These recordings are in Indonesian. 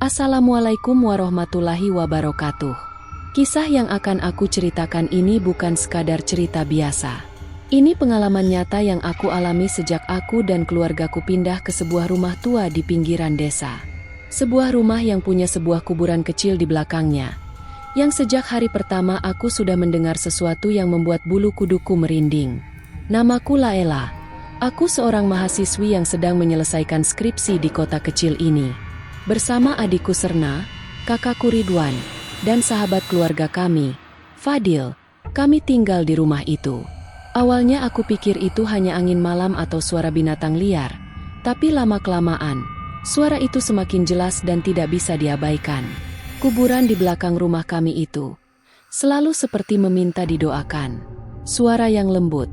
Assalamualaikum warahmatullahi wabarakatuh. Kisah yang akan aku ceritakan ini bukan sekadar cerita biasa. Ini pengalaman nyata yang aku alami sejak aku dan keluargaku pindah ke sebuah rumah tua di pinggiran desa. Sebuah rumah yang punya sebuah kuburan kecil di belakangnya. Yang sejak hari pertama aku sudah mendengar sesuatu yang membuat bulu kuduku merinding. Namaku Laela. Aku seorang mahasiswi yang sedang menyelesaikan skripsi di kota kecil ini. Bersama adikku Serna, kakakku Ridwan, dan sahabat keluarga kami, Fadil, kami tinggal di rumah itu. Awalnya aku pikir itu hanya angin malam atau suara binatang liar, tapi lama-kelamaan, suara itu semakin jelas dan tidak bisa diabaikan. Kuburan di belakang rumah kami itu selalu seperti meminta didoakan. Suara yang lembut,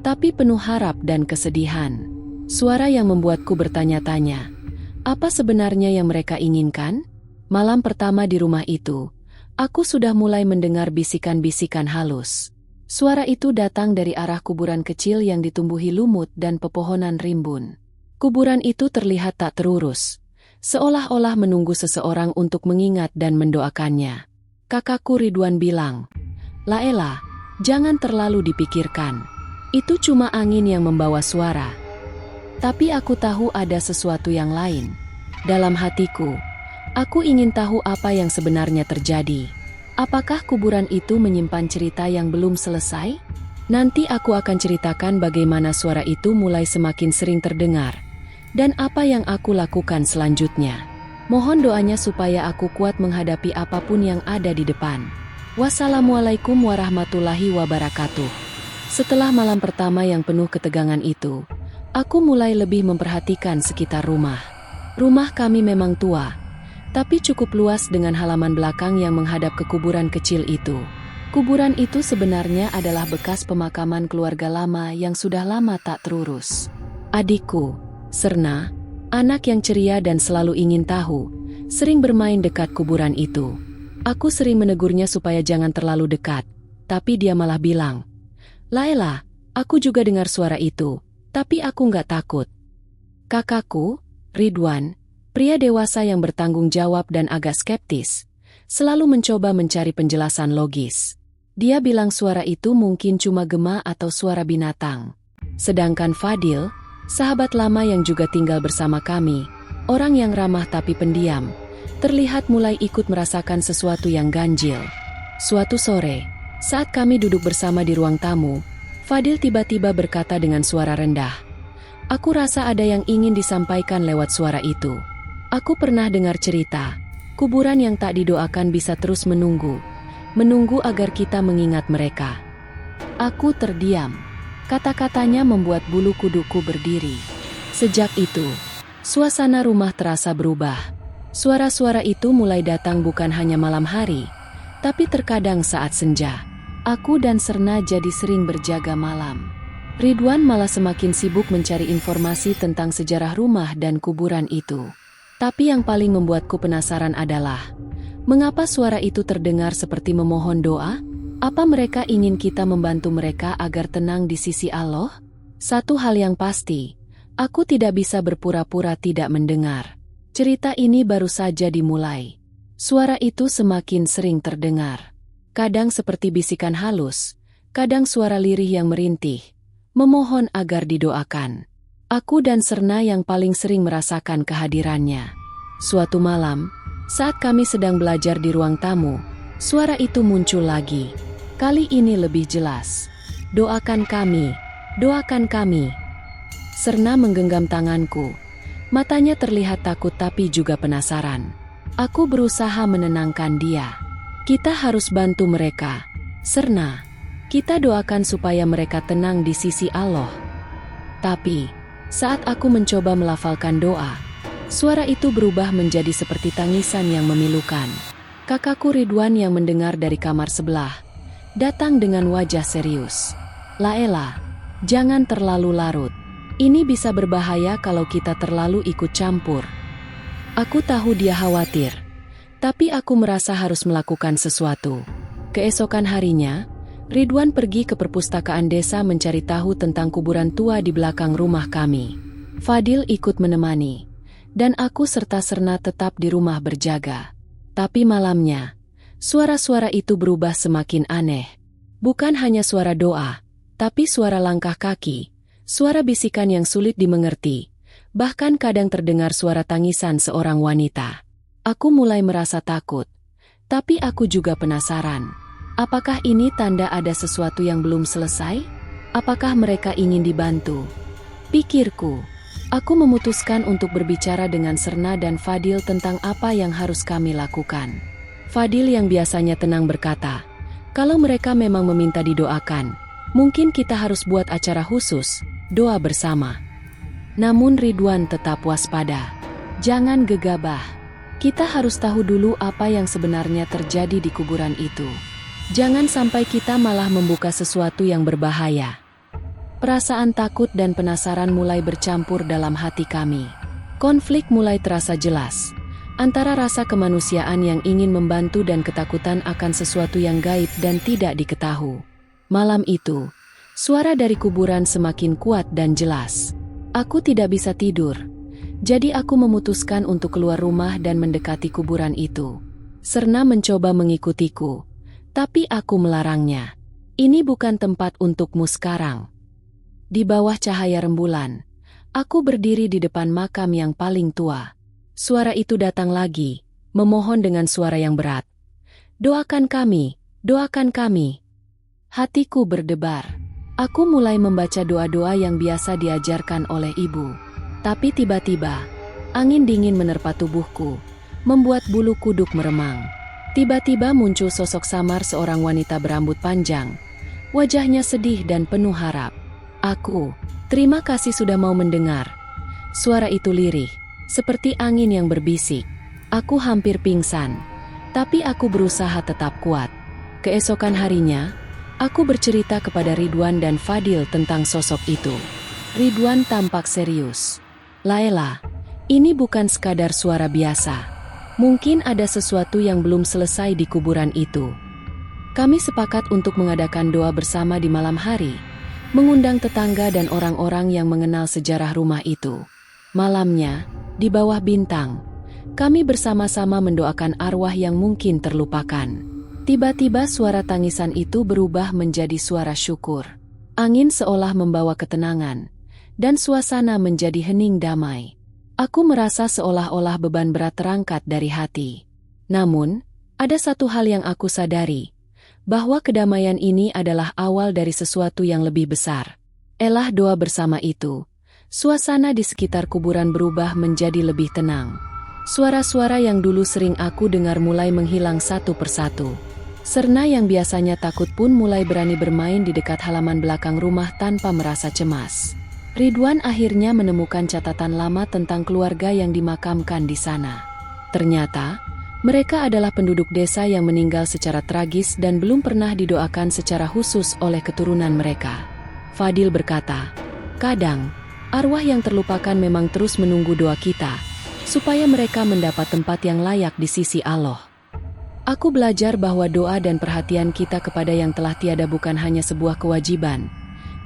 tapi penuh harap dan kesedihan. Suara yang membuatku bertanya-tanya, apa sebenarnya yang mereka inginkan? Malam pertama di rumah itu, aku sudah mulai mendengar bisikan-bisikan halus. Suara itu datang dari arah kuburan kecil yang ditumbuhi lumut dan pepohonan rimbun. Kuburan itu terlihat tak terurus, seolah-olah menunggu seseorang untuk mengingat dan mendoakannya. Kakakku Ridwan bilang, "Laela, jangan terlalu dipikirkan. Itu cuma angin yang membawa suara." Tapi aku tahu ada sesuatu yang lain. Dalam hatiku, aku ingin tahu apa yang sebenarnya terjadi. Apakah kuburan itu menyimpan cerita yang belum selesai? Nanti aku akan ceritakan bagaimana suara itu mulai semakin sering terdengar, dan apa yang aku lakukan selanjutnya. Mohon doanya supaya aku kuat menghadapi apapun yang ada di depan. Wassalamualaikum warahmatullahi wabarakatuh. Setelah malam pertama yang penuh ketegangan itu, aku mulai lebih memperhatikan sekitar rumah. Rumah kami memang tua, tapi cukup luas dengan halaman belakang yang menghadap ke kuburan kecil itu. Kuburan itu sebenarnya adalah bekas pemakaman keluarga lama yang sudah lama tak terurus. Adikku, Serna, anak yang ceria dan selalu ingin tahu, sering bermain dekat kuburan itu. Aku sering menegurnya supaya jangan terlalu dekat, tapi dia malah bilang, "Laela, aku juga dengar suara itu. Tapi aku nggak takut." Kakakku, Ridwan, pria dewasa yang bertanggung jawab dan agak skeptis, selalu mencoba mencari penjelasan logis. Dia bilang suara itu mungkin cuma gema atau suara binatang. Sedangkan Fadil, sahabat lama yang juga tinggal bersama kami, orang yang ramah tapi pendiam, terlihat mulai ikut merasakan sesuatu yang ganjil. Suatu sore, saat kami duduk bersama di ruang tamu, Fadil tiba-tiba berkata dengan suara rendah, "Aku rasa ada yang ingin disampaikan lewat suara itu. Aku pernah dengar cerita, kuburan yang tak didoakan bisa terus menunggu agar kita mengingat mereka." Aku terdiam. Kata-katanya membuat bulu kuduku berdiri. Sejak itu, suasana rumah terasa berubah. Suara-suara itu mulai datang bukan hanya malam hari, tapi terkadang saat senja. Aku dan Serna jadi sering berjaga malam. Ridwan malah semakin sibuk mencari informasi tentang sejarah rumah dan kuburan itu. Tapi yang paling membuatku penasaran adalah, mengapa suara itu terdengar seperti memohon doa? Apa mereka ingin kita membantu mereka agar tenang di sisi Allah? Satu hal yang pasti, aku tidak bisa berpura-pura tidak mendengar. Cerita ini baru saja dimulai. Suara itu semakin sering terdengar. Kadang seperti bisikan halus, kadang suara lirih yang merintih, memohon agar didoakan. Aku dan Serna yang paling sering merasakan kehadirannya. Suatu malam, saat kami sedang belajar di ruang tamu, suara itu muncul lagi. Kali ini lebih jelas. "Doakan kami, doakan kami." Serna menggenggam tanganku. Matanya terlihat takut tapi juga penasaran. Aku berusaha menenangkan dia. "Kita harus bantu mereka, Serna. Kita doakan supaya mereka tenang di sisi Allah." Tapi, saat aku mencoba melafalkan doa, suara itu berubah menjadi seperti tangisan yang memilukan. Kakakku Ridwan yang mendengar dari kamar sebelah, datang dengan wajah serius. "Laela, jangan terlalu larut. Ini bisa berbahaya kalau kita terlalu ikut campur." Aku tahu dia khawatir, tapi aku merasa harus melakukan sesuatu. Keesokan harinya, Ridwan pergi ke perpustakaan desa mencari tahu tentang kuburan tua di belakang rumah kami. Fadil ikut menemani. dan aku serta Serna tetap di rumah berjaga. Tapi malamnya, suara-suara itu berubah semakin aneh. Bukan hanya suara doa, tapi suara langkah kaki, suara bisikan yang sulit dimengerti, bahkan kadang terdengar suara tangisan seorang wanita. Aku mulai merasa takut, tapi aku juga penasaran. Apakah ini tanda ada sesuatu yang belum selesai? Apakah mereka ingin dibantu? Pikirku. Aku memutuskan untuk berbicara dengan Serna dan Fadil tentang apa yang harus kami lakukan. Fadil yang biasanya tenang berkata, kalau mereka memang meminta didoakan, mungkin kita harus buat acara khusus, doa bersama. Namun Ridwan tetap waspada. Jangan gegabah. Kita harus tahu dulu apa yang sebenarnya terjadi di kuburan itu. Jangan sampai kita malah membuka sesuatu yang berbahaya. Perasaan takut dan penasaran mulai bercampur dalam hati kami. Konflik mulai terasa jelas, antara rasa kemanusiaan yang ingin membantu dan ketakutan akan sesuatu yang gaib dan tidak diketahui. Malam itu, suara dari kuburan semakin kuat dan jelas. Aku tidak bisa tidur, jadi aku memutuskan untuk keluar rumah dan mendekati kuburan itu. Serna mencoba mengikutiku, tapi aku melarangnya. Ini bukan tempat untukmu sekarang. Di bawah cahaya rembulan, aku berdiri di depan makam yang paling tua. Suara itu datang lagi, memohon dengan suara yang berat. Doakan kami, doakan kami. Hatiku berdebar. Aku mulai membaca doa-doa yang biasa diajarkan oleh ibu. Tapi tiba-tiba, angin dingin menerpa tubuhku, membuat bulu kuduk meremang. Tiba-tiba muncul sosok samar seorang wanita berambut panjang. Wajahnya sedih dan penuh harap. Aku, terima kasih sudah mau mendengar. Suara itu lirih, seperti angin yang berbisik. Aku hampir pingsan, tapi aku berusaha tetap kuat. Keesokan harinya, aku bercerita kepada Ridwan dan Fadil tentang sosok itu. Ridwan tampak serius. Laila, ini bukan sekadar suara biasa. Mungkin ada sesuatu yang belum selesai di kuburan itu. Kami sepakat untuk mengadakan doa bersama di malam hari, mengundang tetangga dan orang-orang yang mengenal sejarah rumah itu. Malamnya, di bawah bintang, kami bersama-sama mendoakan arwah yang mungkin terlupakan. Tiba-tiba suara tangisan itu berubah menjadi suara syukur. Angin seolah membawa ketenangan, dan suasana menjadi hening damai. Aku merasa seolah-olah beban berat terangkat dari hati. Namun, ada satu hal yang aku sadari, bahwa kedamaian ini adalah awal dari sesuatu yang lebih besar. Elah doa bersama itu, suasana di sekitar kuburan berubah menjadi lebih tenang. Suara-suara yang dulu sering aku dengar mulai menghilang satu persatu. Serna yang biasanya takut pun mulai berani bermain di dekat halaman belakang rumah tanpa merasa cemas. Ridwan akhirnya menemukan catatan lama tentang keluarga yang dimakamkan di sana. Ternyata, mereka adalah penduduk desa yang meninggal secara tragis dan belum pernah didoakan secara khusus oleh keturunan mereka. Fadil berkata, kadang, arwah yang terlupakan memang terus menunggu doa kita, supaya mereka mendapat tempat yang layak di sisi Allah. Aku belajar bahwa doa dan perhatian kita kepada yang telah tiada bukan hanya sebuah kewajiban,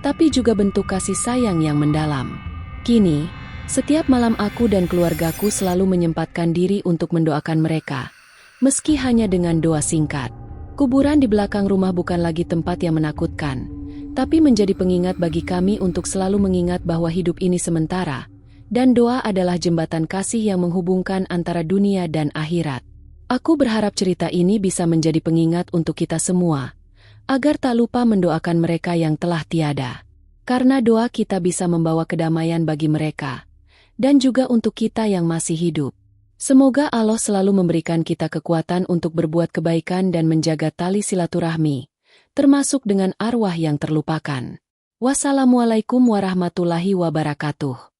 tapi juga bentuk kasih sayang yang mendalam. Kini, setiap malam aku dan keluargaku selalu menyempatkan diri untuk mendoakan mereka, meski hanya dengan doa singkat. Kuburan di belakang rumah bukan lagi tempat yang menakutkan, tapi menjadi pengingat bagi kami untuk selalu mengingat bahwa hidup ini sementara, dan doa adalah jembatan kasih yang menghubungkan antara dunia dan akhirat. Aku berharap cerita ini bisa menjadi pengingat untuk kita semua, agar tak lupa mendoakan mereka yang telah tiada. Karena doa kita bisa membawa kedamaian bagi mereka, dan juga untuk kita yang masih hidup. Semoga Allah selalu memberikan kita kekuatan untuk berbuat kebaikan dan menjaga tali silaturahmi, termasuk dengan arwah yang terlupakan. Wassalamualaikum warahmatullahi wabarakatuh.